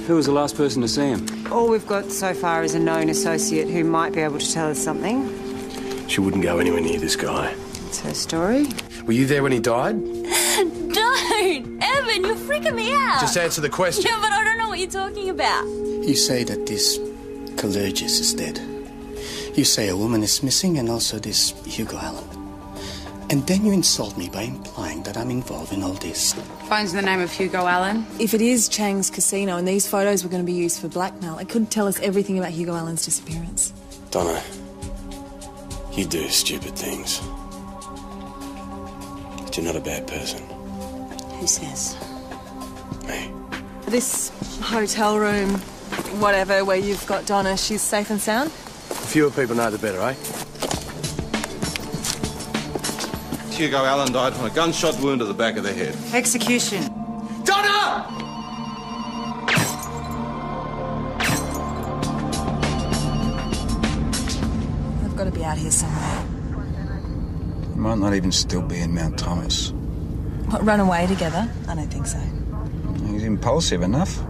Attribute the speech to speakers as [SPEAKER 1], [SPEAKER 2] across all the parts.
[SPEAKER 1] Who was the last person to see him?
[SPEAKER 2] All we've got so far is a known associate who might be able to tell us something.
[SPEAKER 3] She wouldn't go anywhere near this guy.
[SPEAKER 2] It's her story.
[SPEAKER 3] Were you there when he died?
[SPEAKER 4] Don't! Evan, you're freaking me out!
[SPEAKER 3] Just answer the question.
[SPEAKER 4] Yeah, but I don't know what you're talking about.
[SPEAKER 5] You say that this Colurgis is dead. You say a woman is missing and also this Hugo Allen. And then you insult me by implying that I'm involved in all this.
[SPEAKER 6] Phone's in the name of Hugo Allen.
[SPEAKER 7] If it is Chang's casino and these photos were going to be used for blackmail, it could tell us everything about Hugo Allen's disappearance.
[SPEAKER 3] Donna, you do stupid things. But you're not a bad person.
[SPEAKER 2] Who says?
[SPEAKER 3] Me.
[SPEAKER 7] This hotel room, whatever, where you've got Donna, she's safe and sound?
[SPEAKER 3] The fewer people know, the better, eh?
[SPEAKER 8] Hugo Allen died from a gunshot wound to the back of the head.
[SPEAKER 2] Execution.
[SPEAKER 3] Donna!
[SPEAKER 7] They've got to be out here somewhere.
[SPEAKER 9] He might not even still be in Mount Thomas.
[SPEAKER 7] What, run away together? I don't think so.
[SPEAKER 9] He's impulsive enough.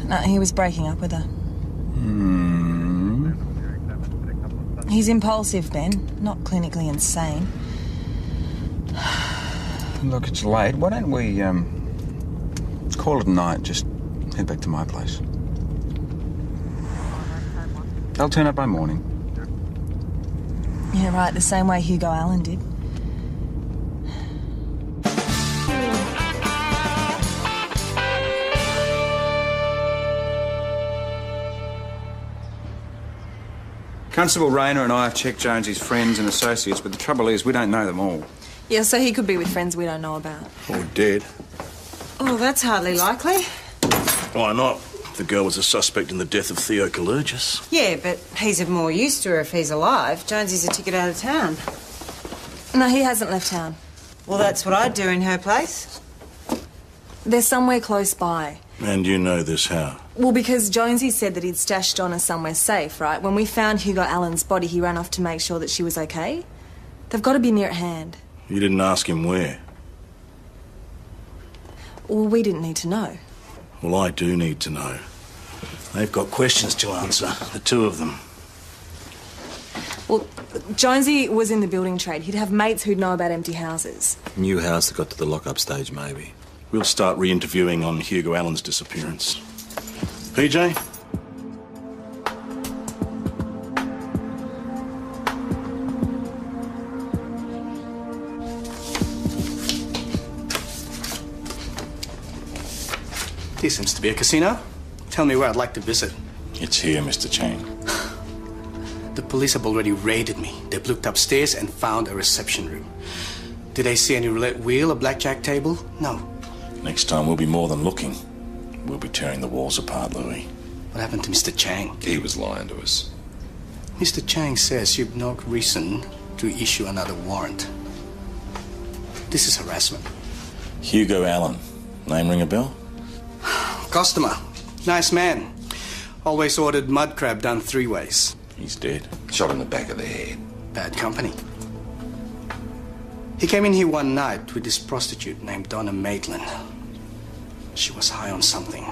[SPEAKER 7] No, he was breaking up with her. He's impulsive, Ben, not clinically insane.
[SPEAKER 9] Look, it's late. Why don't we, call it a night, just head back to my place. They'll turn up by morning.
[SPEAKER 7] Yeah, right, the same way Hugo Allen did.
[SPEAKER 9] Constable Rayner and I have checked Jonesy's friends and associates, but the trouble is we don't know them all.
[SPEAKER 7] Yeah, so he could be with friends we don't know about.
[SPEAKER 3] Or dead.
[SPEAKER 2] Oh, that's hardly likely.
[SPEAKER 3] Why not? The girl was a suspect in the death of Theo Colurgis.
[SPEAKER 2] Yeah, but he's of more use to her if he's alive. Jonesy's a ticket out of town.
[SPEAKER 7] No, he hasn't left town.
[SPEAKER 2] Well, that's what I'd do in her place.
[SPEAKER 7] They're somewhere close by.
[SPEAKER 3] And you know this how?
[SPEAKER 7] Well, because Jonesy said that he'd stashed Donna somewhere safe, right? When we found Hugo Allen's body, he ran off to make sure that she was okay. They've got to be near at hand.
[SPEAKER 3] You didn't ask him where?
[SPEAKER 7] Well, we didn't need to know.
[SPEAKER 3] Well, I do need to know. They've got questions to answer, the two of them.
[SPEAKER 7] Well, Jonesy was in the building trade. He'd have mates who'd know about empty houses.
[SPEAKER 10] New house that got to the lock-up stage, maybe.
[SPEAKER 3] We'll start re-interviewing on Hugo Allen's disappearance. PJ?
[SPEAKER 5] This seems to be a casino. Tell me where I'd like to visit.
[SPEAKER 3] It's here, Mr. Chang.
[SPEAKER 5] The police have already raided me. They've looked upstairs and found a reception room. Did they see any roulette wheel or blackjack table? No.
[SPEAKER 3] Next time we'll be more than looking. We'll be tearing the walls apart, Louis.
[SPEAKER 5] What happened to Mr. Chang?
[SPEAKER 10] He was lying to us.
[SPEAKER 5] Mr. Chang says you've no reason to issue another warrant. This is harassment.
[SPEAKER 3] Hugo Allen. Name ring a bell?
[SPEAKER 5] Customer. Nice man. Always ordered mud crab done 3 ways.
[SPEAKER 3] He's dead.
[SPEAKER 10] Shot in the back of the head.
[SPEAKER 5] Bad company. He came in here one night with this prostitute named Donna Maitland. She was high on something.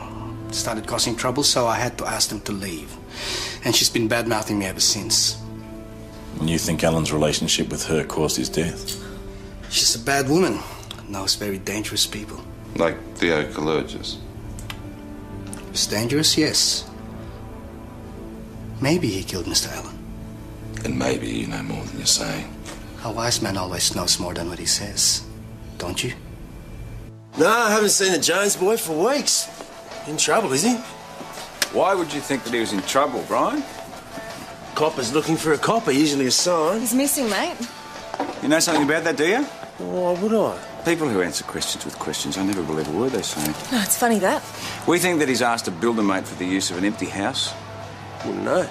[SPEAKER 5] Started causing trouble, so I had to ask them to leave. And she's been bad-mouthing me ever since.
[SPEAKER 3] And you think Allen's relationship with her caused his death?
[SPEAKER 5] She's a bad woman. Knows very dangerous people.
[SPEAKER 8] Like Theo Colurgis.
[SPEAKER 5] It's dangerous, yes. Maybe he killed Mr. Allen.
[SPEAKER 10] And maybe you know more than you're saying.
[SPEAKER 5] A wise man always knows more than what he says. Don't you?
[SPEAKER 11] No, I haven't seen the Jones boy for weeks. In trouble, is he?
[SPEAKER 9] Why would you think that he was in trouble, Brian?
[SPEAKER 11] Copper's looking for a copper, usually a sign.
[SPEAKER 7] He's missing, mate.
[SPEAKER 9] You know something about that, do you?
[SPEAKER 11] Why would I?
[SPEAKER 9] People who answer questions with questions, I never believe a word they say.
[SPEAKER 7] No, it's funny that.
[SPEAKER 9] We think that he's asked a builder mate for the use of an empty house.
[SPEAKER 11] Wouldn't know.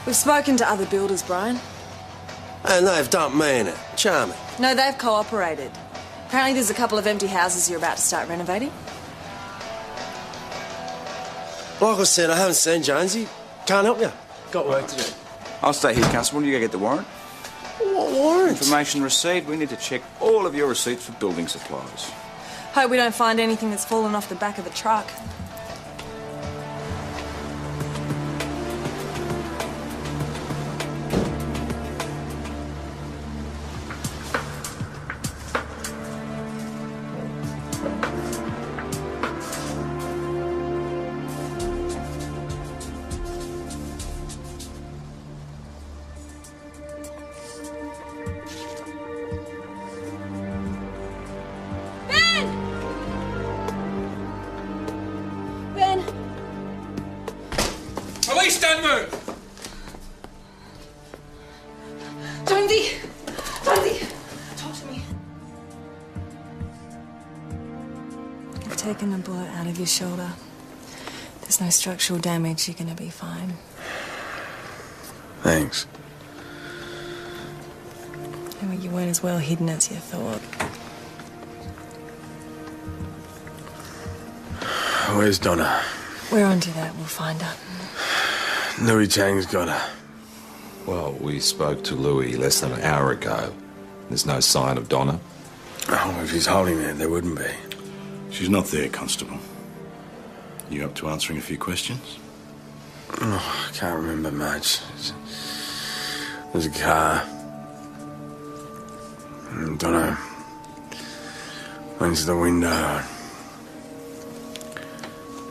[SPEAKER 7] We've spoken to other builders, Brian.
[SPEAKER 11] And they've dumped me in it. Charming.
[SPEAKER 7] No, they've cooperated. Apparently there's a couple of empty houses you're about to start renovating.
[SPEAKER 11] Like I said, I haven't seen Jonesy. Can't help you. Got work to do.
[SPEAKER 9] I'll stay here, Constable. You go get the warrant.
[SPEAKER 11] What warrant?
[SPEAKER 9] Information received. We need to check all of your receipts for building supplies.
[SPEAKER 7] Hope we don't find anything that's fallen off the back of the truck.
[SPEAKER 10] move!
[SPEAKER 7] Jonesy! Jonesy! Talk to me. You've taken a bullet out of your shoulder. There's no structural damage. You're gonna be fine.
[SPEAKER 9] Thanks.
[SPEAKER 7] Anyway, you weren't as well hidden as you thought.
[SPEAKER 9] Where's Donna?
[SPEAKER 7] We're onto that. We'll find her.
[SPEAKER 9] Louis Chang's got her.
[SPEAKER 10] Well, we spoke to Louis less than an hour ago. There's no sign of Donna.
[SPEAKER 9] Oh, if he's holding there wouldn't be.
[SPEAKER 3] She's not there, Constable. You up to answering a few questions?
[SPEAKER 9] Oh, I can't remember much. There's a car. Donna went to the window.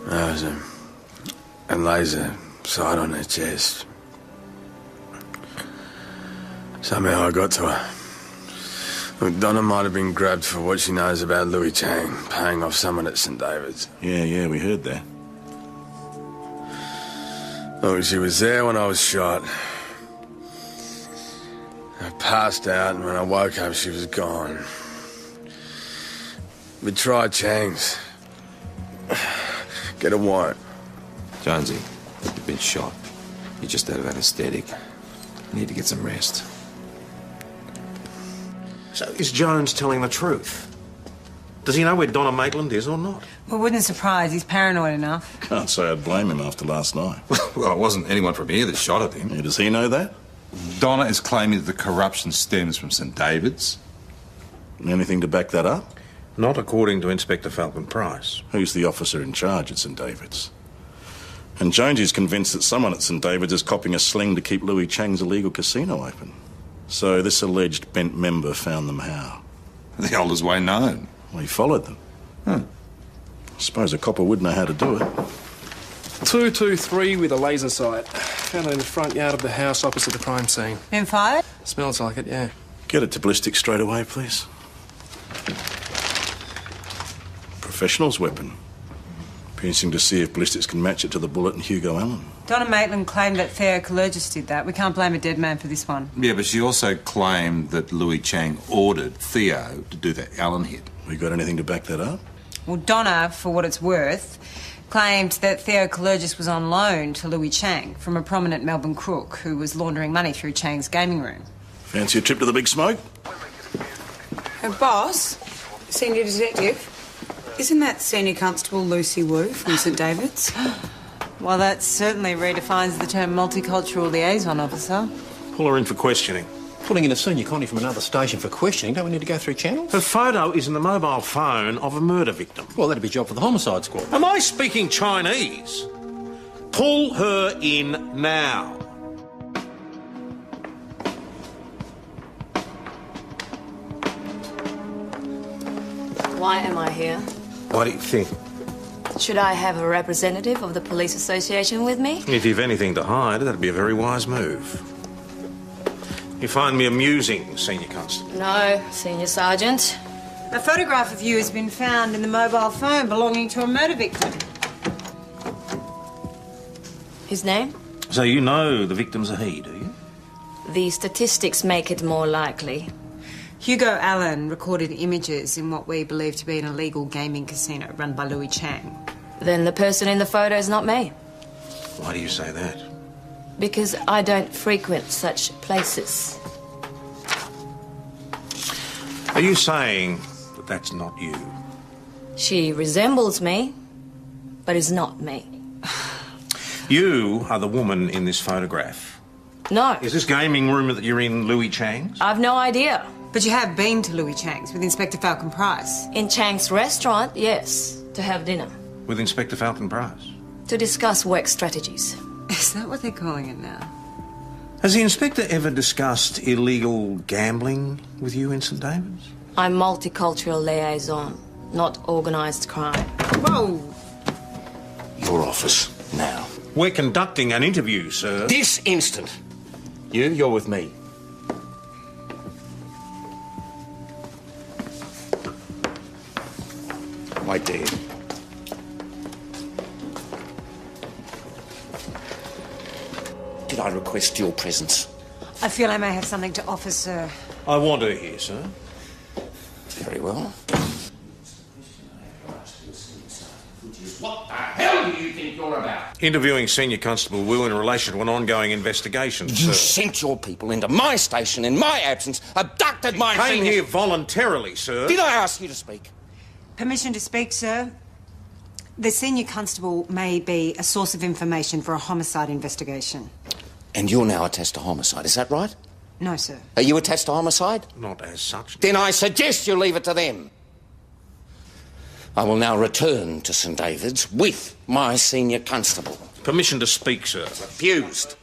[SPEAKER 9] There was a laser sight on her chest. Somehow I got to her. Look, Donna might have been grabbed for what she knows about Louis Chang, paying off someone at St. David's.
[SPEAKER 3] Yeah, we heard that.
[SPEAKER 9] Look, she was there when I was shot. I passed out, and when I woke up, she was gone. We tried Chang's. Get a warrant.
[SPEAKER 10] Jonesy, you've been shot. You're just out of anesthetic. You need to get some rest.
[SPEAKER 1] So is Jones telling the truth? Does he know where Donna Maitland is or not?
[SPEAKER 2] Well, wouldn't surprise. He's paranoid enough.
[SPEAKER 3] Can't say I'd blame him after last night.
[SPEAKER 10] Well, it wasn't anyone from here that shot at him.
[SPEAKER 3] Yeah, does he know that?
[SPEAKER 12] Donna is claiming that the corruption stems from St. David's.
[SPEAKER 3] Anything to back that up?
[SPEAKER 1] Not according to Inspector Falcon Price.
[SPEAKER 3] Who's the officer in charge at St. David's? And Jonesy's convinced that someone at St. David's is copying a sling to keep Louis Chang's illegal casino open. So this alleged bent member found them how?
[SPEAKER 12] The oldest way known.
[SPEAKER 3] Well, he followed them. I suppose a copper would know how to do it.
[SPEAKER 5] 223 with a laser sight. Found it in the front yard of the house opposite the crime scene.
[SPEAKER 2] Been fired?
[SPEAKER 5] Smells like it, yeah.
[SPEAKER 3] Get it to ballistics straight away, please. Professional's weapon. Piercing to see if ballistics can match it to the bullet in Hugo Allen.
[SPEAKER 2] Donna Maitland claimed that Theo Colergis did that. We can't blame a dead man for this one.
[SPEAKER 12] Yeah, but she also claimed that Louis Chang ordered Theo to do that Allen hit.
[SPEAKER 3] We got anything to back that up?
[SPEAKER 2] Well, Donna, for what it's worth, claimed that Theo Colergis was on loan to Louis Chang from a prominent Melbourne crook who was laundering money through Chang's gaming room.
[SPEAKER 3] Fancy a trip to the Big Smoke?
[SPEAKER 6] Boss, senior detective, isn't that Senior Constable Lucy Wu from St. David's?
[SPEAKER 2] Well, that certainly redefines the term multicultural liaison officer.
[SPEAKER 1] Pull her in for questioning.
[SPEAKER 11] Pulling in a senior connie from another station for questioning, don't we need to go through channels?
[SPEAKER 1] Her photo is in the mobile phone of a murder victim.
[SPEAKER 11] Well, that'd be a job for the homicide squad.
[SPEAKER 1] Am I speaking Chinese? Pull her in now.
[SPEAKER 13] Why am I here?
[SPEAKER 1] What do you think?
[SPEAKER 13] Should I have a representative of the police association with me?
[SPEAKER 1] If you've anything to hide, that'd be a very wise move. You find me amusing, Senior Constable?
[SPEAKER 13] No, Senior Sergeant.
[SPEAKER 2] A photograph of you has been found in the mobile phone belonging to a murder victim.
[SPEAKER 13] His name?
[SPEAKER 1] So you know the victim's a he, do you?
[SPEAKER 13] The statistics make it more likely.
[SPEAKER 2] Hugo Allen recorded images in what we believe to be an illegal gaming casino run by Louis Chang.
[SPEAKER 13] Then the person in the photo is not me.
[SPEAKER 1] Why do you say that?
[SPEAKER 13] Because I don't frequent such places.
[SPEAKER 1] Are you saying that that's not you?
[SPEAKER 13] She resembles me, but is not me.
[SPEAKER 1] You are the woman in this photograph.
[SPEAKER 13] No.
[SPEAKER 1] Is this gaming room that you're in Louis Chang's?
[SPEAKER 13] I've no idea.
[SPEAKER 2] But you have been to Louis Chang's with Inspector Falcon Price.
[SPEAKER 13] In Chang's restaurant, yes, to have dinner.
[SPEAKER 1] With Inspector Falcon Price?
[SPEAKER 13] To discuss work strategies.
[SPEAKER 2] Is that what they're calling it now?
[SPEAKER 1] Has the inspector ever discussed illegal gambling with you in St. David's?
[SPEAKER 13] I'm multicultural liaison, not organised crime.
[SPEAKER 2] Whoa!
[SPEAKER 1] Your office, now. We're conducting an interview, sir. This instant. You're with me. Wait there. I request your presence?
[SPEAKER 2] I feel I may have something to offer, sir.
[SPEAKER 1] I want her here, sir. Very well. What the hell do you think you're about? Interviewing Senior Constable Wu in relation to an ongoing investigation, sir.
[SPEAKER 14] You sent your people into my station in my absence, abducted my
[SPEAKER 1] Came here voluntarily, sir.
[SPEAKER 14] Did I ask you to speak?
[SPEAKER 2] Permission to speak, sir. The Senior Constable may be a source of information for a homicide investigation.
[SPEAKER 14] And you're now attached to homicide, is that right?
[SPEAKER 2] No, sir.
[SPEAKER 14] Are you attached to homicide?
[SPEAKER 1] Not as such.
[SPEAKER 14] Then I suggest you leave it to them. I will now return to St David's with my Senior Constable.
[SPEAKER 1] Permission to speak, sir.
[SPEAKER 14] Refused.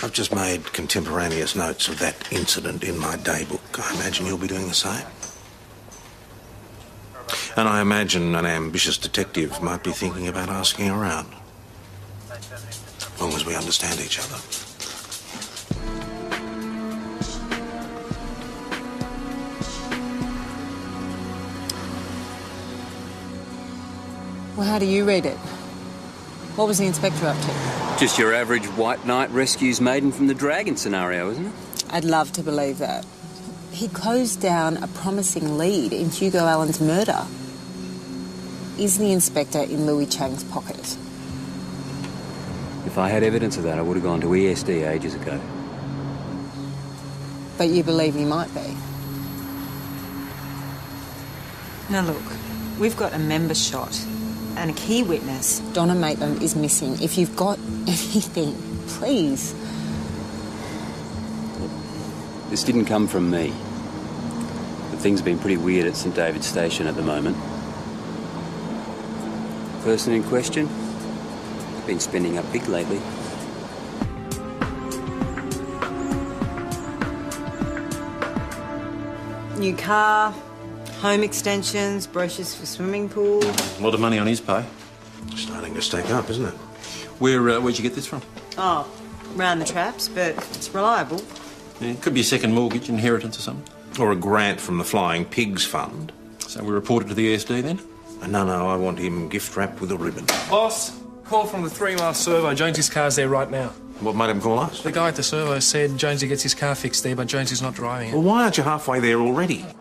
[SPEAKER 1] I've just made contemporaneous notes of that incident in my daybook. I imagine you'll be doing the same. And I imagine an ambitious detective might be thinking about asking around. As long as we understand each other.
[SPEAKER 2] Well, how do you read it? What was the inspector up to?
[SPEAKER 15] Just your average white knight rescues maiden from the dragon scenario, isn't it?
[SPEAKER 2] I'd love to believe that. He closed down a promising lead in Hugo Allen's murder. Is the inspector in Louis Chang's pocket?
[SPEAKER 15] If I had evidence of that, I would have gone to ESD ages ago.
[SPEAKER 2] But you believe he might be? Now look, we've got a member shot and a key witness. Donna Maitland is missing. If you've got anything, please.
[SPEAKER 15] This didn't come from me. But things have been pretty weird at St David's Station at the moment. Person in question, been spending up big lately.
[SPEAKER 2] New car, home extensions, brochures for swimming pool.
[SPEAKER 8] A lot of money on his pay.
[SPEAKER 1] Starting to stack up, isn't it?
[SPEAKER 8] Where'd you get this from?
[SPEAKER 2] Oh, round the traps, but it's reliable.
[SPEAKER 8] Yeah, could be a second mortgage, inheritance or something.
[SPEAKER 1] Or a grant from the Flying Pigs Fund.
[SPEAKER 8] So we reported to the ESD then?
[SPEAKER 1] No, I want him gift wrapped with a ribbon.
[SPEAKER 16] Boss, call from the 3-mile servo. Jonesy's car's there right now.
[SPEAKER 1] What made him call us?
[SPEAKER 16] The guy at the servo said Jonesy gets his car fixed there, but Jonesy's not driving it.
[SPEAKER 1] Well, why aren't you halfway there already?
[SPEAKER 17] They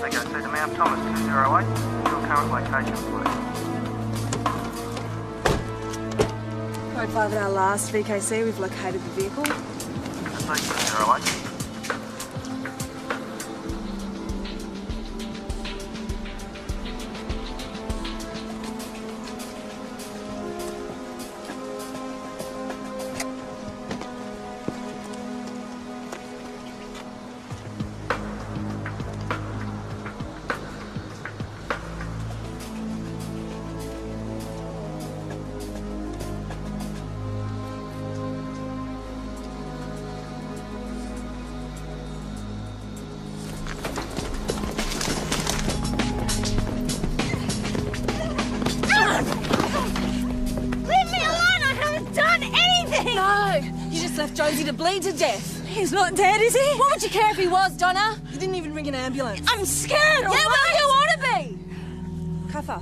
[SPEAKER 17] go through the Mount Thomas 208. Your current location, please.
[SPEAKER 7] Code 5 at our last VKC, we've located the vehicle.
[SPEAKER 17] Station 208.
[SPEAKER 7] Left Jonesy to bleed to death. He's not dead, is he? What would you care if he was, Donna? You didn't even ring an ambulance. I'm scared. Yeah, well, you ought to be. Cuff her.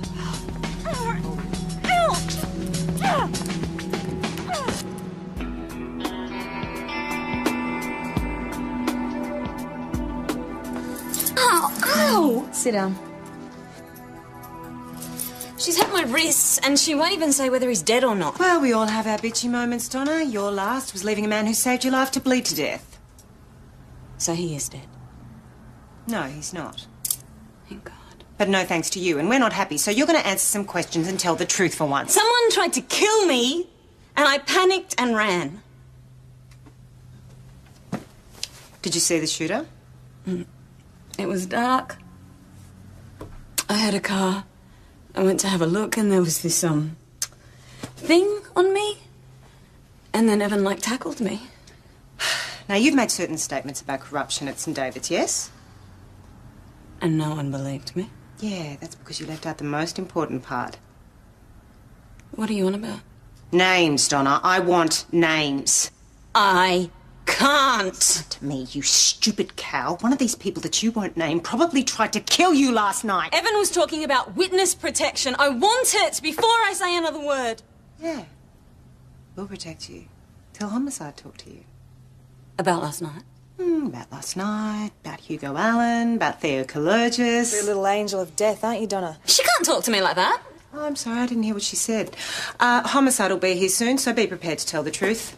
[SPEAKER 4] Ow!
[SPEAKER 7] Sit down.
[SPEAKER 4] She's hit my wrists and she won't even say whether he's dead or not.
[SPEAKER 2] Well, we all have our bitchy moments, Donna. Your last was leaving a man who saved your life to bleed to death.
[SPEAKER 4] So he is dead?
[SPEAKER 2] No, he's not.
[SPEAKER 4] Thank God.
[SPEAKER 2] But no thanks to you, and we're not happy, so you're going to answer some questions and tell the truth for once.
[SPEAKER 4] Someone tried to kill me and I panicked and ran.
[SPEAKER 2] Did you see the shooter?
[SPEAKER 4] It was dark. I had a car. I went to have a look and there was this, thing on me. And then Evan, tackled me.
[SPEAKER 2] Now, you've made certain statements about corruption at St David's, yes?
[SPEAKER 4] And no one believed me.
[SPEAKER 2] Yeah, that's because you left out the most important part.
[SPEAKER 4] What are you on about?
[SPEAKER 2] Names, Donna. I want names.
[SPEAKER 4] I can't.
[SPEAKER 2] Listen to me, you stupid cow. One of these people that you won't name probably tried to kill you last night.
[SPEAKER 7] Evan was talking about witness protection. I want it before I say another word.
[SPEAKER 2] Yeah. We'll protect you. Till homicide talk to you.
[SPEAKER 4] About last night?
[SPEAKER 2] About last night, about Hugo Allen, about Theo Colurgis.
[SPEAKER 7] You're a little angel of death, aren't you, Donna?
[SPEAKER 4] She can't talk to me like that.
[SPEAKER 2] Oh, I'm sorry, I didn't hear what she said. Homicide will be here soon, so be prepared to tell the truth.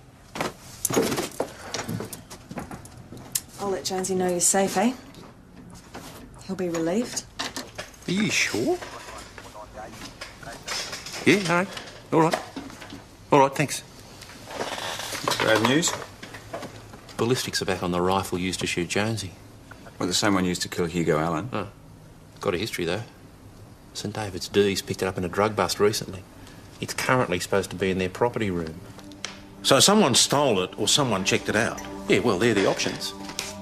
[SPEAKER 7] I'll let Jonesy know you're safe, eh? He'll be relieved.
[SPEAKER 1] Are you sure? Yeah, all right. All right. All right, thanks.
[SPEAKER 15] Bad news?
[SPEAKER 18] Ballistics are back on the rifle used to shoot Jonesy.
[SPEAKER 15] Well, the same one used to kill Hugo Allen.
[SPEAKER 18] Oh. Got a history, though. St David's D's picked it up in a drug bust recently. It's currently supposed to be in their property room.
[SPEAKER 1] So someone stole it or someone checked it out?
[SPEAKER 18] Yeah, well, they're the options.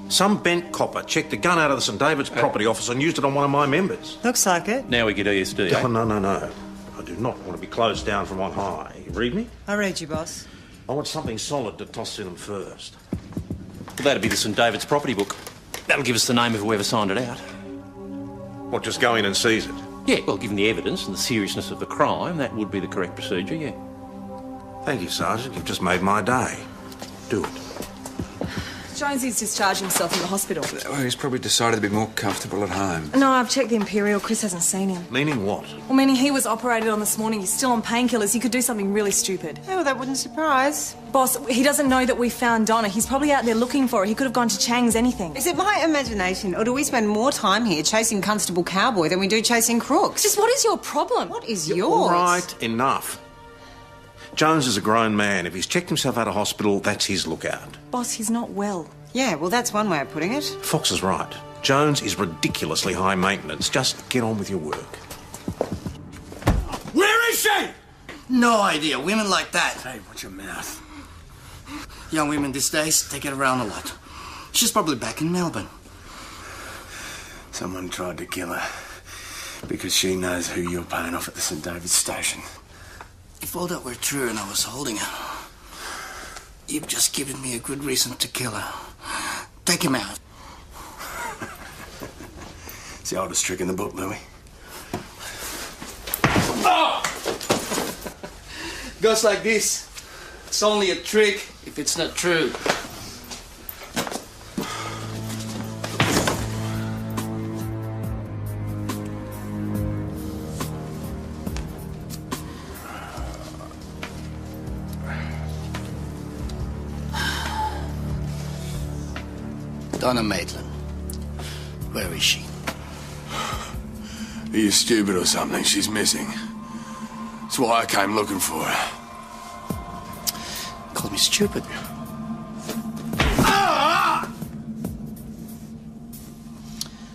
[SPEAKER 1] Some bent copper checked a gun out of the St David's property office and used it on one of my members.
[SPEAKER 2] Looks like it.
[SPEAKER 18] Now we get ESD, eh?
[SPEAKER 1] Oh, no. I do not want to be closed down from on high. You read me?
[SPEAKER 2] I read you, boss.
[SPEAKER 1] I want something solid to toss in them first.
[SPEAKER 18] Well, that'd be the St David's property book. That'll give us the name of whoever signed it out.
[SPEAKER 1] What, just go in and seize it?
[SPEAKER 18] Yeah, well, given the evidence and the seriousness of the crime, that would be the correct procedure, yeah.
[SPEAKER 1] Thank you, Sergeant. You've just made my day. Do it.
[SPEAKER 7] Jonesy's discharged himself from the hospital.
[SPEAKER 9] Well, he's probably decided to be more comfortable at home.
[SPEAKER 7] No, I've checked the Imperial. Chris hasn't seen him.
[SPEAKER 1] Meaning what?
[SPEAKER 7] Well, meaning he was operated on this morning. He's still on painkillers. He could do something really stupid.
[SPEAKER 2] Oh, well, that wouldn't surprise.
[SPEAKER 7] Boss, he doesn't know that we found Donna. He's probably out there looking for her. He could have gone to Chang's anything.
[SPEAKER 2] Is it my imagination, or do we spend more time here chasing Constable Cowboy than we do chasing crooks?
[SPEAKER 7] Just what is your problem?
[SPEAKER 2] What is yours?
[SPEAKER 1] All right, enough. Jones is a grown man. If he's checked himself out of hospital, that's his lookout.
[SPEAKER 7] Boss, he's not well.
[SPEAKER 2] Yeah, well, that's one way of putting it.
[SPEAKER 1] Fox is right. Jones is ridiculously high maintenance. Just get on with your work.
[SPEAKER 5] Where is she? No idea. Women like that.
[SPEAKER 11] Hey, watch your mouth.
[SPEAKER 5] Young women these days, they get around a lot. She's probably back in Melbourne.
[SPEAKER 9] Someone tried to kill her because she knows who you're paying off at the St David's station.
[SPEAKER 5] If all that were true and I was holding her, you've just given me a good reason to kill her. Take him out.
[SPEAKER 9] It's the oldest trick in the book, Louis.
[SPEAKER 5] Oh! Goes like this. It's only a trick if it's not true. Donna Maitland. Where is she?
[SPEAKER 9] Are you stupid or something? She's missing. That's why I came looking for her.
[SPEAKER 5] Call me stupid.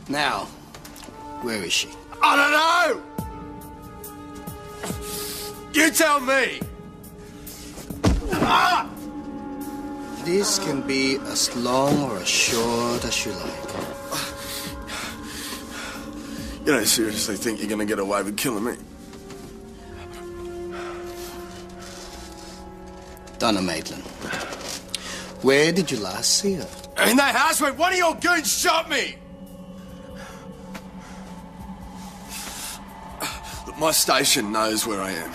[SPEAKER 5] Now, where is she?
[SPEAKER 9] I don't know! You tell me!
[SPEAKER 5] This can be as long or as short as you like.
[SPEAKER 9] You don't seriously think you're gonna get away with killing me?
[SPEAKER 5] Donna Maitland. Where did you last see her?
[SPEAKER 9] In that house where one of your goons shot me! Look, my station knows where I am.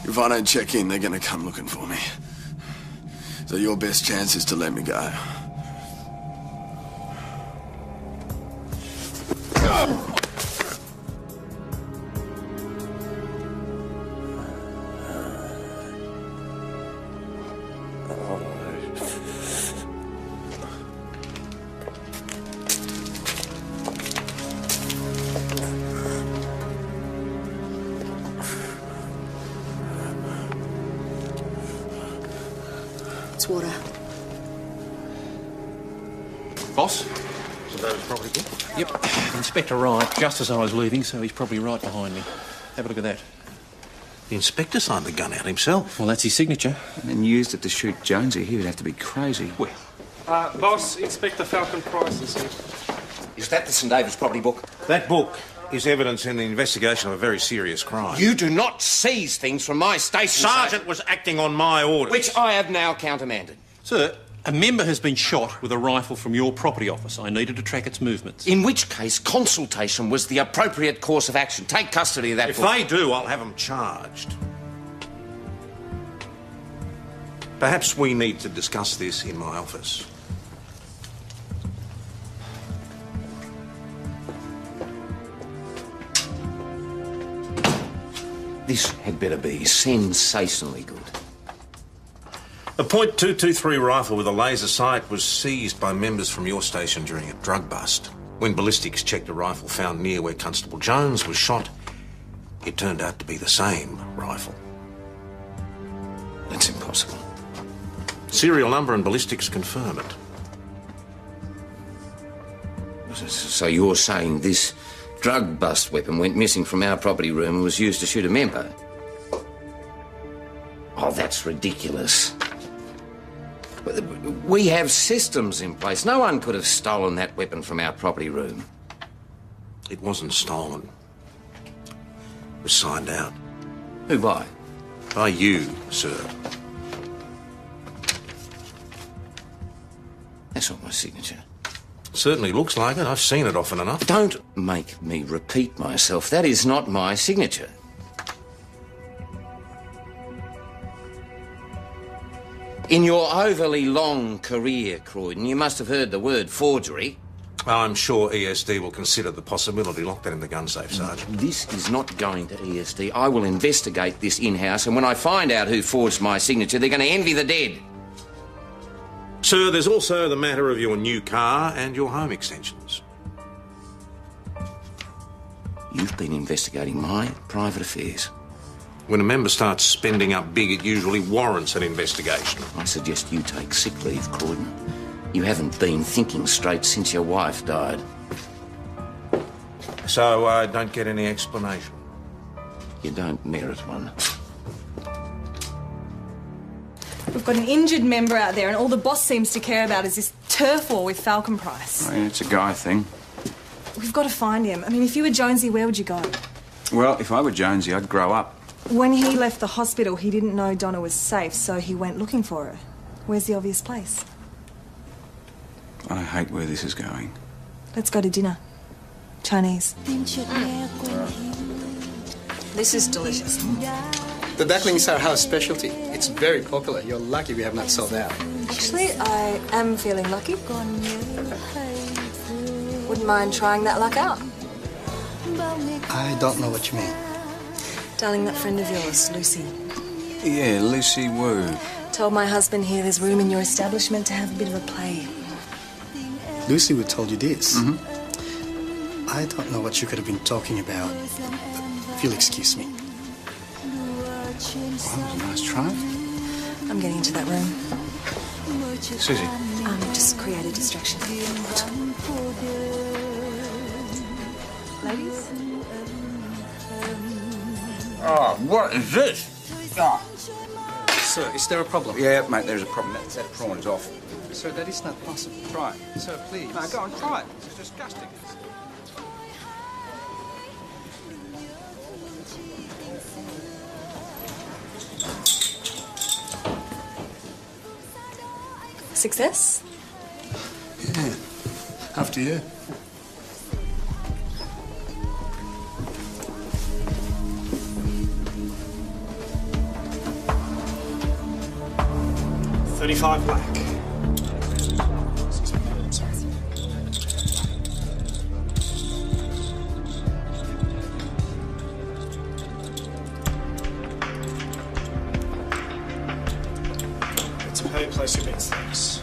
[SPEAKER 9] If I don't check in, they're gonna come looking for me. So your best chance is to let me go.
[SPEAKER 7] It's water.
[SPEAKER 18] Boss?
[SPEAKER 1] St David's property book?
[SPEAKER 18] Yep. Inspector Wright, just as I was leaving, so he's probably right behind me. Have a look at that.
[SPEAKER 1] The inspector signed the gun out himself.
[SPEAKER 18] Well, that's his signature.
[SPEAKER 15] And used it to shoot Jonesy. He would have to be crazy.
[SPEAKER 18] Well,
[SPEAKER 16] Boss, Inspector Falcon Price is here.
[SPEAKER 14] Is that the St David's property book?
[SPEAKER 1] That book is evidence in the investigation of a very serious crime.
[SPEAKER 14] You do not seize things from my station.
[SPEAKER 1] Sergeant was acting on my orders.
[SPEAKER 14] Which I have now countermanded.
[SPEAKER 1] Sir,
[SPEAKER 18] A member has been shot with a rifle from your property office. I needed to track its movements.
[SPEAKER 14] In which case, consultation was the appropriate course of action. Take custody of that
[SPEAKER 1] If
[SPEAKER 14] book.
[SPEAKER 1] they do, I'll have them charged. Perhaps we need to discuss this in my office.
[SPEAKER 14] This had better be sensationally good.
[SPEAKER 1] A .223 rifle with a laser sight was seized by members from your station during a drug bust. When ballistics checked a rifle found near where Constable Jones was shot, it turned out to be the same rifle.
[SPEAKER 14] That's impossible.
[SPEAKER 1] Serial number and ballistics confirm it.
[SPEAKER 14] So you're saying this drug bust weapon went missing from our property room and was used to shoot a member? Oh, that's ridiculous. We have systems in place. No one could have stolen that weapon from our property room.
[SPEAKER 1] It wasn't stolen. It was signed out.
[SPEAKER 14] Who by?
[SPEAKER 1] By you, sir.
[SPEAKER 14] That's not my signature.
[SPEAKER 1] Certainly looks like it. I've seen it often enough.
[SPEAKER 14] Don't make me repeat myself. That is not my signature. In your overly long career, Croydon, you must have heard the word forgery.
[SPEAKER 1] I'm sure ESD will consider the possibility. Lock that in the gun safe, Sergeant.
[SPEAKER 14] This is not going to ESD. I will investigate this in-house, and when I find out who forged my signature, they're going to envy the dead.
[SPEAKER 1] Sir, there's also the matter of your new car and your home extensions.
[SPEAKER 14] You've been investigating my private affairs.
[SPEAKER 1] When a member starts spending up big, it usually warrants an investigation.
[SPEAKER 14] I suggest you take sick leave, Croydon. You haven't been thinking straight since your wife died.
[SPEAKER 1] So I don't get any explanation?
[SPEAKER 14] You don't merit one.
[SPEAKER 7] We've got an injured member out there, and all the boss seems to care about is this turf war with Falcon Price.
[SPEAKER 9] I mean, it's a guy thing.
[SPEAKER 7] We've got to find him. I mean, if you were Jonesy, where would you go?
[SPEAKER 9] Well, if I were Jonesy, I'd grow up.
[SPEAKER 7] When he left the hospital, he didn't know Donna was safe, so he went looking for her. Where's the obvious place?
[SPEAKER 9] I hate where this is going.
[SPEAKER 7] Let's go to dinner. Chinese.
[SPEAKER 2] This is delicious.
[SPEAKER 5] The duckling is our house specialty. It's very popular. You're lucky we have not sold out.
[SPEAKER 7] Actually, I am feeling lucky. Wouldn't mind trying that luck out.
[SPEAKER 5] I don't know what you mean.
[SPEAKER 7] Darling, that friend of yours, Lucy,
[SPEAKER 9] Yeah, Lucy Wu.
[SPEAKER 7] told my husband here there's room in your establishment to have a bit of a play.
[SPEAKER 5] Lucy would told you this.
[SPEAKER 9] Mm-hmm.
[SPEAKER 5] I don't know what you could have been talking about. If you'll excuse me.
[SPEAKER 9] Well, that was a nice try.
[SPEAKER 7] I'm getting into that room.
[SPEAKER 9] Susie.
[SPEAKER 7] Just create a distraction. Ladies?
[SPEAKER 9] Oh, what is this? Oh.
[SPEAKER 5] Sir, is there a problem?
[SPEAKER 9] Yeah, mate, there's a problem. That prawn's off.
[SPEAKER 5] Sir, that is not possible.
[SPEAKER 9] Try it.
[SPEAKER 5] Sir, please.
[SPEAKER 9] No, go on, try it. This is disgusting.
[SPEAKER 7] Success?
[SPEAKER 5] Yeah. After you. $35 black. Let's pay, place your bets, thanks.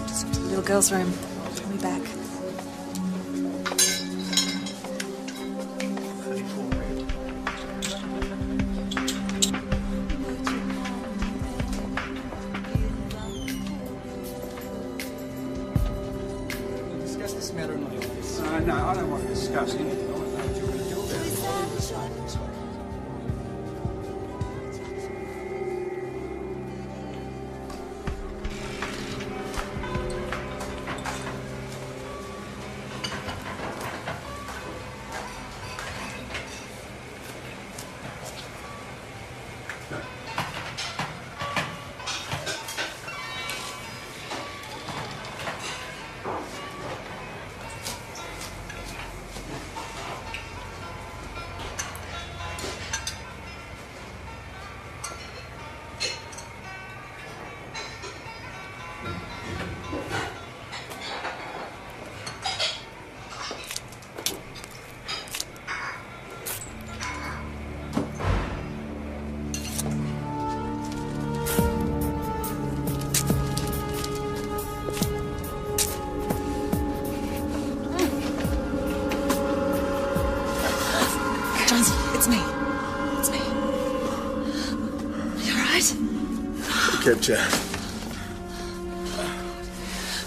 [SPEAKER 7] Just to the little girl's room. I'll be back.
[SPEAKER 5] Discuss this matter in my office.
[SPEAKER 9] No, I don't want to discuss anything. I want to know what you're going to do about it.
[SPEAKER 7] It's me. It's me. You alright?
[SPEAKER 9] Kept you.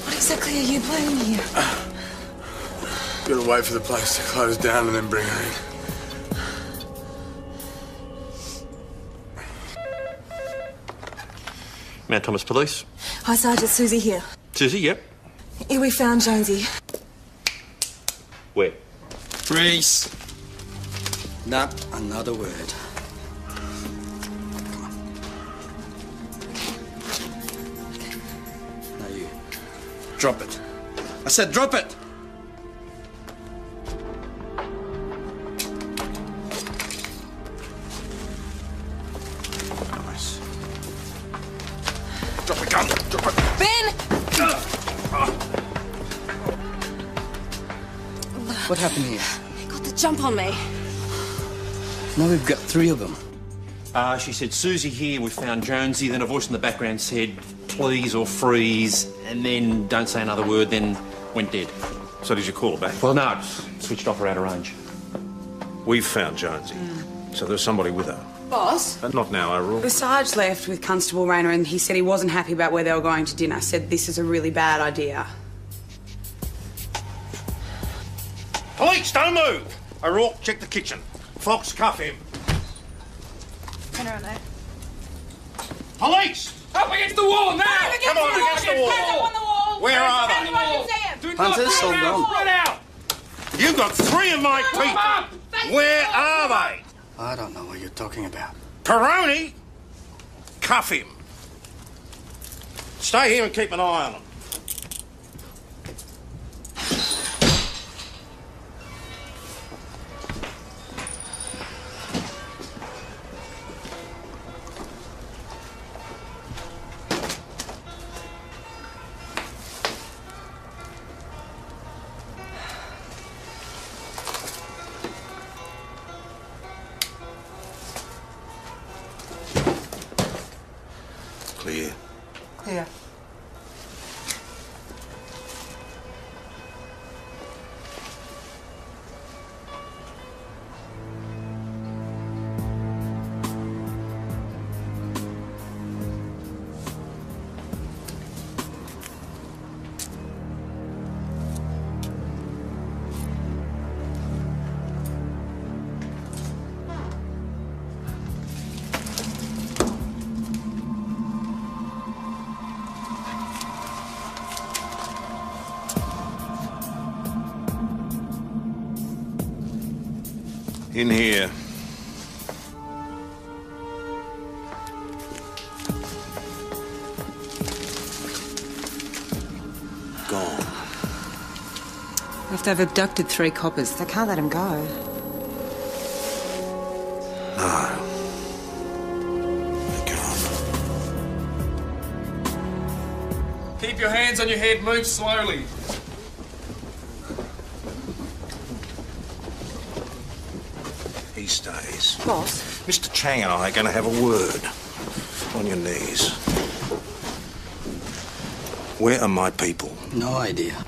[SPEAKER 7] What exactly are you playing here?
[SPEAKER 9] Gotta wait for the place to close down and then bring her in.
[SPEAKER 18] Mount Thomas Police.
[SPEAKER 7] Hi, Sergeant. Susie here.
[SPEAKER 18] Susie, yep.
[SPEAKER 7] Here we found Jonesy.
[SPEAKER 18] Where?
[SPEAKER 5] Freeze. Not another word. Come on. Now you. Drop it. I said drop it! Nice. Drop the gun! Drop it!
[SPEAKER 7] Ben!
[SPEAKER 5] What happened here?
[SPEAKER 7] Got the jump on me.
[SPEAKER 5] Now we've got 3 of them.
[SPEAKER 18] She said, Susie here, we found Jonesy. Then a voice in the background said, please or freeze. And then don't say another word, then went dead.
[SPEAKER 1] So did you call her back?
[SPEAKER 18] Well, no, it's switched off or out of range.
[SPEAKER 1] We've found Jonesy. So there's somebody with her.
[SPEAKER 6] Boss?
[SPEAKER 1] But not now, O'Rourke.
[SPEAKER 6] The Sarge left with Constable Rayner and he said he wasn't happy about where they were going to dinner. Said this is a really bad idea.
[SPEAKER 1] Police, don't move! O'Rourke, check the kitchen. Fox, cuff him.
[SPEAKER 7] Turn around there.
[SPEAKER 1] Police!
[SPEAKER 16] Up against the wall now!
[SPEAKER 1] Come on, against the wall! Where are they?
[SPEAKER 5] Hunters, hold on.
[SPEAKER 16] Spread out!
[SPEAKER 1] You've got 3 of my people! Where are they?
[SPEAKER 5] I don't know what you're talking about.
[SPEAKER 1] Peroni? Cuff him. Stay here and keep an eye on him. Clear.
[SPEAKER 6] Clear.
[SPEAKER 1] In here. Gone.
[SPEAKER 2] If they've abducted 3 coppers, they can't let him go.
[SPEAKER 1] No.
[SPEAKER 16] Keep your hands on your head, move slowly.
[SPEAKER 1] He stays.
[SPEAKER 6] Boss?
[SPEAKER 1] Mr. Chang and I are going to have a word. On your knees. Where are my people?
[SPEAKER 5] No idea.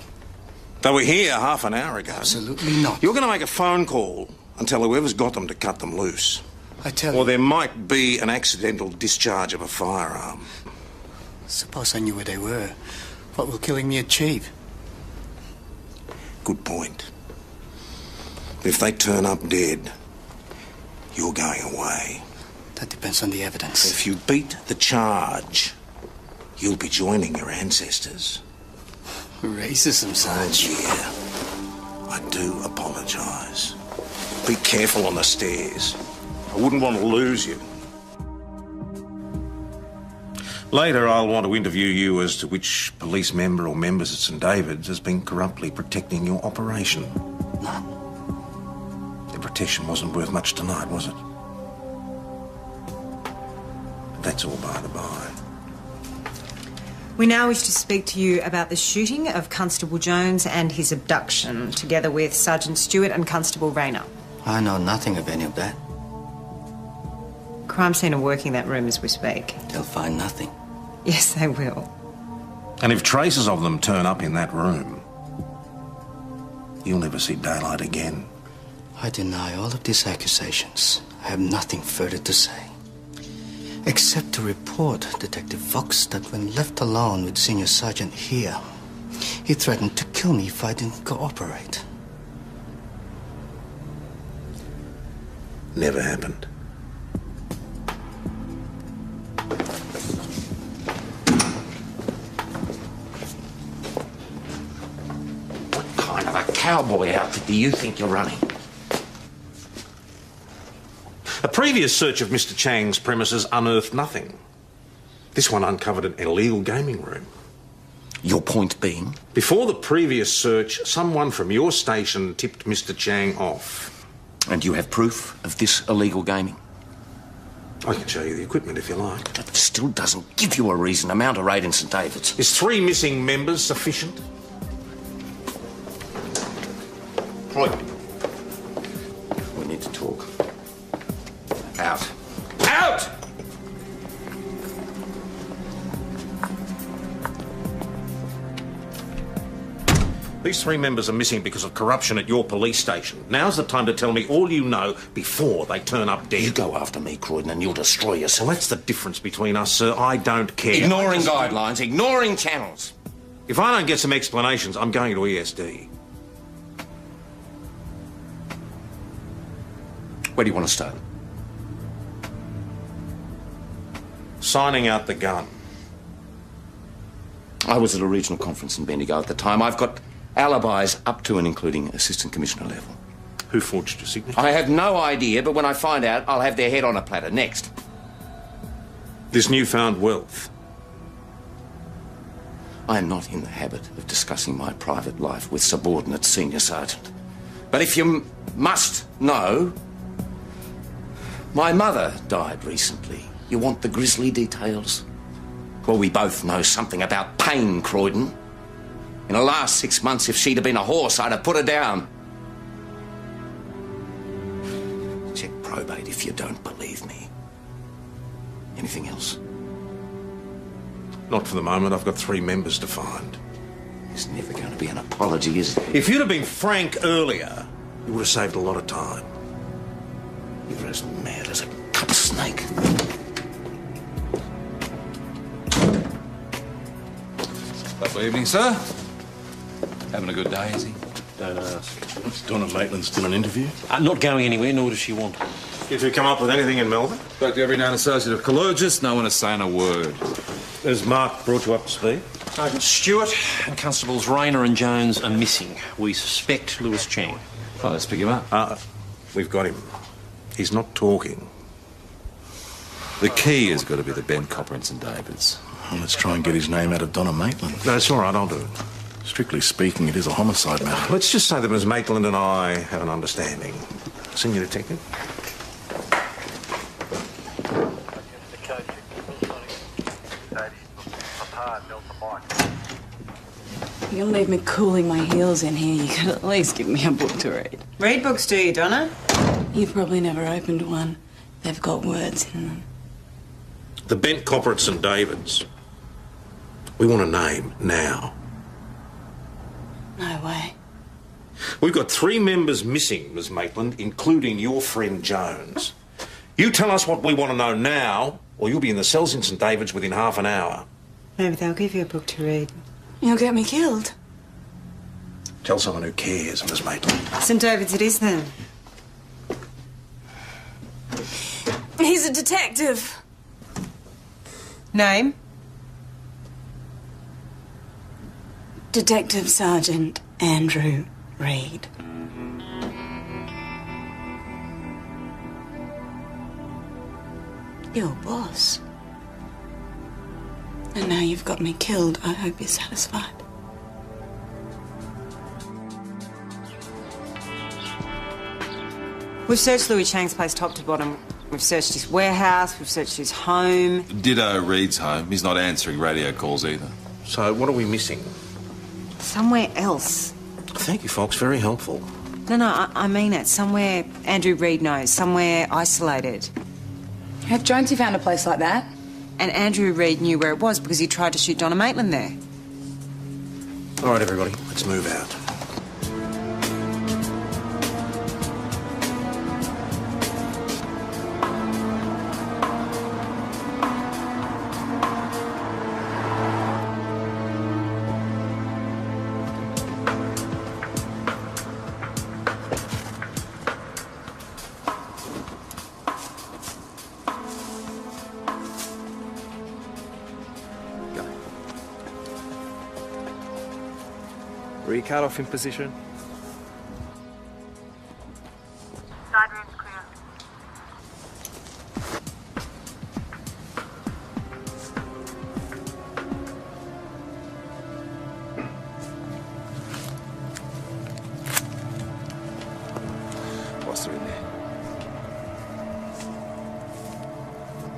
[SPEAKER 1] They were here half an hour ago.
[SPEAKER 5] Absolutely not.
[SPEAKER 1] You're going to make a phone call and tell whoever's got them to cut them loose.
[SPEAKER 5] I tell you.
[SPEAKER 1] Or there might be an accidental discharge of a firearm.
[SPEAKER 5] Suppose I knew where they were. What will killing me achieve?
[SPEAKER 1] Good point. If they turn up dead, you're going away.
[SPEAKER 5] That depends on the evidence.
[SPEAKER 1] If you beat the charge, you'll be joining your ancestors.
[SPEAKER 5] Racism, Sarge.
[SPEAKER 1] Oh, yeah. I do apologise. Be careful on the stairs. I wouldn't want to lose you. Later, I'll want to interview you as to which police member or members at St David's has been corruptly protecting your operation.
[SPEAKER 5] None.
[SPEAKER 1] Their protection wasn't worth much tonight, was it? But that's all by the by.
[SPEAKER 2] We now wish to speak to you about the shooting of Constable Jones and his abduction, together with Sergeant Stewart and Constable Rayner.
[SPEAKER 5] I know nothing of any of that.
[SPEAKER 2] Crime scene are working that room as we speak.
[SPEAKER 5] They'll find nothing.
[SPEAKER 2] Yes, they will.
[SPEAKER 1] And if traces of them turn up in that room, you'll never see daylight again.
[SPEAKER 5] I deny all of these accusations. I have nothing further to say. Except to report, Detective Fox, that when left alone with Senior Sergeant here, he threatened to kill me if I didn't cooperate.
[SPEAKER 1] Never happened.
[SPEAKER 14] What kind of a cowboy outfit do you think you're running?
[SPEAKER 1] A previous search of Mr. Chang's premises unearthed nothing. This one uncovered an illegal gaming room.
[SPEAKER 14] Your point being?
[SPEAKER 1] Before the previous search, someone from your station tipped Mr. Chang off.
[SPEAKER 14] And you have proof of this illegal gaming?
[SPEAKER 1] I can show you the equipment if you like.
[SPEAKER 14] That still doesn't give you a reason to mount a raid in St. David's.
[SPEAKER 1] Is 3 missing members sufficient?
[SPEAKER 14] Right. We need to talk. Out. Out!
[SPEAKER 1] These 3 members are missing because of corruption at your police station. Now's the time to tell me all you know before they turn up dead.
[SPEAKER 14] You go after me, Croydon, and you'll destroy yourself.
[SPEAKER 1] Well, that's the difference between us, sir. I don't care.
[SPEAKER 14] Ignoring guidelines, ignoring channels.
[SPEAKER 1] If I don't get some explanations, I'm going to ESD.
[SPEAKER 14] Where do you want to start?
[SPEAKER 1] Signing out the gun.
[SPEAKER 14] I was at a regional conference in Bendigo at the time. I've got alibis up to and including Assistant Commissioner level.
[SPEAKER 1] Who forged your signature?
[SPEAKER 14] I have no idea, but when I find out, I'll have their head on a platter. Next.
[SPEAKER 1] This newfound wealth.
[SPEAKER 14] I am not in the habit of discussing my private life with subordinate senior sergeant. But if you must know, my mother died recently. You want the grisly details? Well, we both know something about pain, Croydon. In the last 6 months, if she'd have been a horse, I'd have put her down. Check probate if you don't believe me. Anything else?
[SPEAKER 1] Not for the moment. I've got 3 members to find.
[SPEAKER 14] There's never going to be an apology, is there?
[SPEAKER 1] If you'd have been frank earlier, you would have saved a lot of time.
[SPEAKER 14] You're as mad as a cut snake.
[SPEAKER 12] Lovely evening, sir. Having a good day, is he?
[SPEAKER 18] Don't ask.
[SPEAKER 3] Is Donna Maitland still an interview?
[SPEAKER 18] Not going anywhere, nor does she want.
[SPEAKER 1] Did you come up with anything in Melbourne?
[SPEAKER 12] Spoke to every known associate of Coologist. No one is saying a word.
[SPEAKER 1] Has Mark brought you up to speed?
[SPEAKER 18] Sergeant Stewart and Constables Rayner and Jones are missing. We suspect Lewis Chang.
[SPEAKER 12] Right, let's pick him up.
[SPEAKER 1] We've got him. He's not talking.
[SPEAKER 12] The key has got to be the bent copper in St. David's.
[SPEAKER 3] Well, let's try and get his name out of Donna Maitland.
[SPEAKER 1] No, it's all right. I'll do it.
[SPEAKER 3] Strictly speaking, it is a homicide matter.
[SPEAKER 1] Let's just say that Ms. Maitland and I have an understanding. Senior Detective?
[SPEAKER 4] You'll leave me cooling my heels in here. You could at least give me a book to read.
[SPEAKER 2] Read books, do you, Donna?
[SPEAKER 4] You've probably never opened one. They've got words in them.
[SPEAKER 1] The bent copper at St. David's. We want a name now.
[SPEAKER 4] No way.
[SPEAKER 1] We've got 3 members missing, Ms. Maitland, including your friend Jones. You tell us what we want to know now, or you'll be in the cells in St. David's within half an hour.
[SPEAKER 2] Maybe they'll give you a book to read.
[SPEAKER 4] You'll get me killed.
[SPEAKER 1] Tell someone who cares, Ms. Maitland.
[SPEAKER 2] St. David's it is, then.
[SPEAKER 4] He's a detective.
[SPEAKER 2] Name?
[SPEAKER 4] Detective Sergeant Andrew Reid. Your boss. And now you've got me killed. I hope you're satisfied.
[SPEAKER 2] We've searched Louis Chang's place top to bottom. We've searched his warehouse, we've searched his home.
[SPEAKER 12] Ditto Reed's home. He's not answering radio calls either.
[SPEAKER 1] So what are we missing?
[SPEAKER 2] Somewhere else.
[SPEAKER 1] Thank you, folks. Very helpful.
[SPEAKER 2] No, I mean it. Somewhere Andrew Reid knows. Somewhere isolated.
[SPEAKER 6] Have Jonesy found a place like that?
[SPEAKER 2] And Andrew Reid knew where it was because he tried to shoot Donna Maitland there.
[SPEAKER 1] All right, everybody. Let's move out.
[SPEAKER 16] Rear cut off in position.
[SPEAKER 17] Side room's clear.
[SPEAKER 16] Whilst they're in there.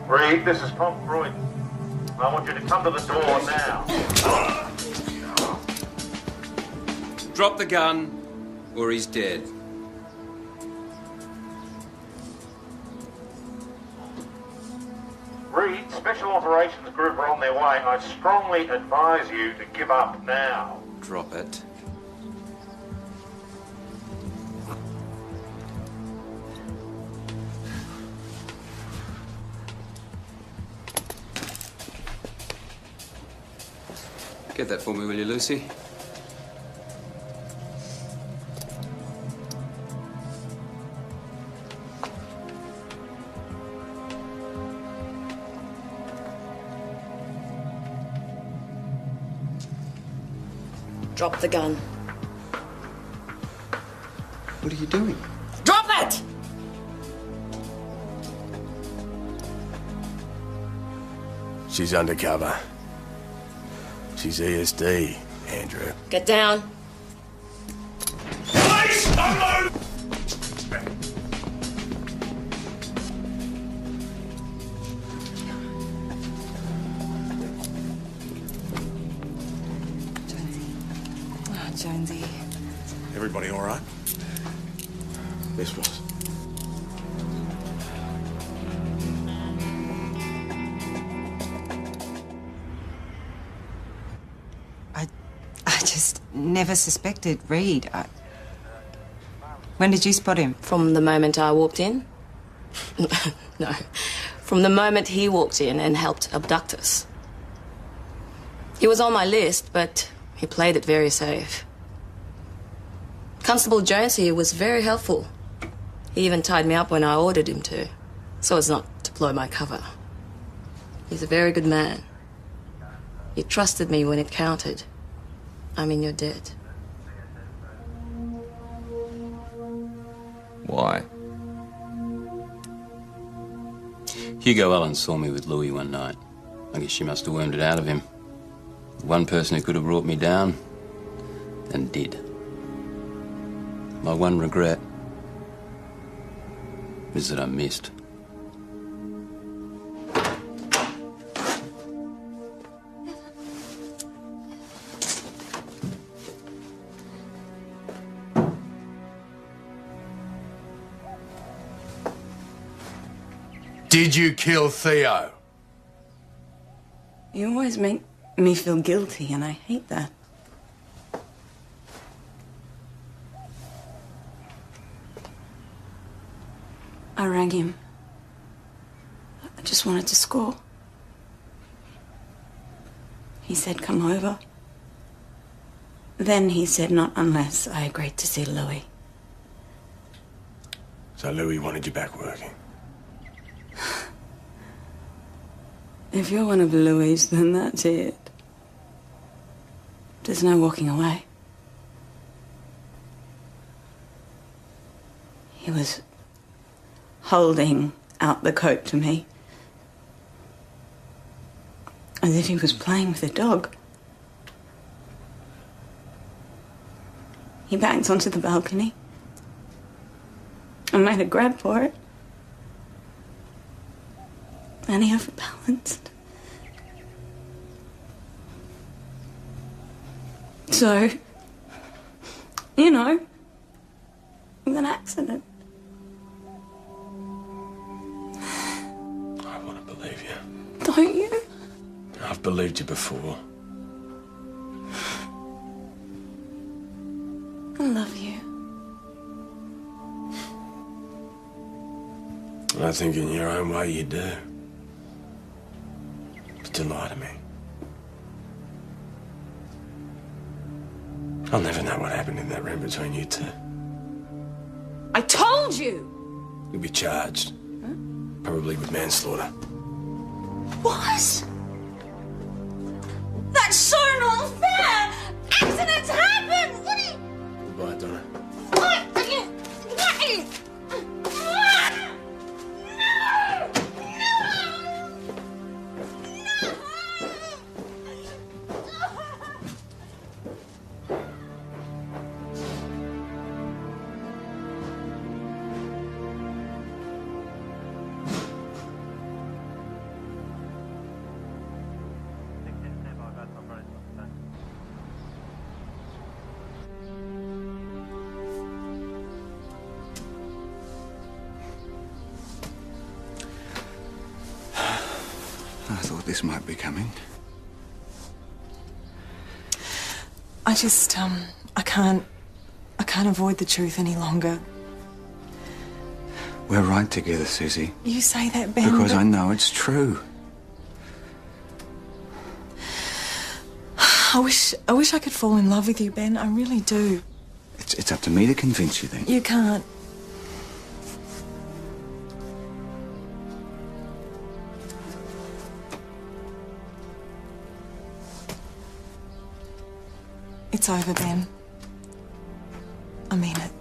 [SPEAKER 1] Reed, this is Tom Croydon. I want you to come to the door now.
[SPEAKER 15] Drop the gun, or he's dead.
[SPEAKER 1] Reed, Special Operations Group are on their way. I strongly advise you to give up now.
[SPEAKER 15] Drop it. Get that for me, will you, Lucy?
[SPEAKER 13] Drop the gun.
[SPEAKER 15] What are you doing?
[SPEAKER 13] Drop it!
[SPEAKER 9] She's undercover. She's ESD, Andrew.
[SPEAKER 13] Get down.
[SPEAKER 9] Police! Unload!
[SPEAKER 2] Oh, Jonesy.
[SPEAKER 3] Everybody all right?
[SPEAKER 9] This was.
[SPEAKER 2] I just never suspected Reed. When did you spot him?
[SPEAKER 13] From the moment I walked in? No. From the moment he walked in and helped abduct us. He was on my list, but he played it very safe. Constable Jones here was very helpful. He even tied me up when I ordered him to, so as not to blow my cover. He's a very good man. He trusted me when it counted. I mean, you're dead.
[SPEAKER 15] Why? Hugo Allen saw me with Louis one night. I guess she must have wormed it out of him. The one person who could have brought me down, and did. My one regret is that I missed.
[SPEAKER 9] Did you kill Theo?
[SPEAKER 4] You always make me feel guilty, and I hate that. I rang him. I just wanted to score. He said, come over. Then he said, not unless I agreed to see Louis.
[SPEAKER 9] So Louis wanted you back working?
[SPEAKER 4] If you're one of Louis', then that's it. There's no walking away. He was holding out the coat to me, as if he was playing with a dog. He backed onto the balcony and made a grab for it. And he overbalanced. So, you know, it was an accident.
[SPEAKER 9] I want to believe you.
[SPEAKER 4] Don't you?
[SPEAKER 9] I've believed you before.
[SPEAKER 4] I love you.
[SPEAKER 9] I think in your own way you do. But to lie to me. I'll never know what happened in that room between you two.
[SPEAKER 4] I told you!
[SPEAKER 9] You'll be charged. Probably with manslaughter.
[SPEAKER 7] What? That's so not fair! Accidents happen! What
[SPEAKER 19] this might be coming.
[SPEAKER 4] I just, I can't avoid the truth any longer.
[SPEAKER 19] We're right together, Susie.
[SPEAKER 4] You say that, Ben,
[SPEAKER 19] Because
[SPEAKER 4] but
[SPEAKER 19] I know it's true.
[SPEAKER 4] I wish I could fall in love with you, Ben. I really do.
[SPEAKER 19] It's up to me to convince you then.
[SPEAKER 4] You can't. It's over, Ben. I mean it.